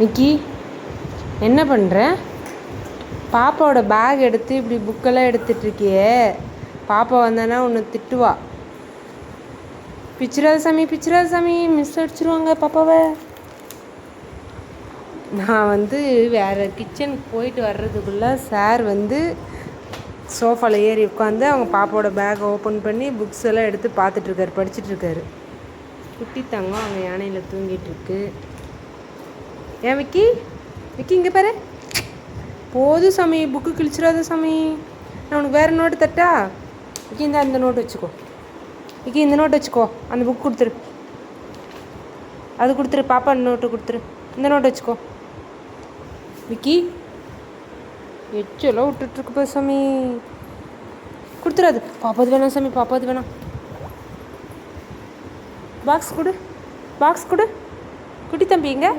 நிக்கி, என்ன பண்ணுற? பாப்பாவோட பேக் எடுத்து இப்படி புக்கெல்லாம் எடுத்துட்ருக்கியே. பாப்பா வந்தானா உன்னை திட்டுவா. பிச்சிராத சாமி, மிஸ் அடிச்சிருவாங்க பாப்பாவை. நான் வேறு கிச்சனுக்கு போயிட்டு வர்றதுக்குள்ளே சார் சோஃபாவில் ஏறி உட்காந்து அவங்க பாப்பாவோட பேக்கை ஓப்பன் பண்ணி புக்ஸ் எல்லாம் எடுத்து பார்த்துட்ருக்காரு, படிச்சுட்ருக்காரு. குட்டி தங்கம் அங்கே யானையில் தூங்கிட்டுருக்கு. ஏன் விக்கி இங்கே பாரு. போதும் சாமி, புக்கு கிழிச்சிடாத சாமி. நான் உனக்கு வேறு நோட்டு தட்டா? விக்கி இந்த நோட்டு வச்சுக்கோ. விக்கி இந்த நோட்டு வச்சுக்கோ. அந்த புக் கொடுத்துரு. அது கொடுத்துரு. பாப்பா அந்த நோட்டு கொடுத்துரு. இந்த நோட்டு வச்சுக்கோ. விக்கி எச்செல்லாம் விட்டுட்ருக்குப்பா சாமி. கொடுத்துடாது. பாப்பாது வேணாம் சாமி, பாப்பாது வேணாம். பாக்ஸ் கொடு. குட்டி தம்பி எங்க?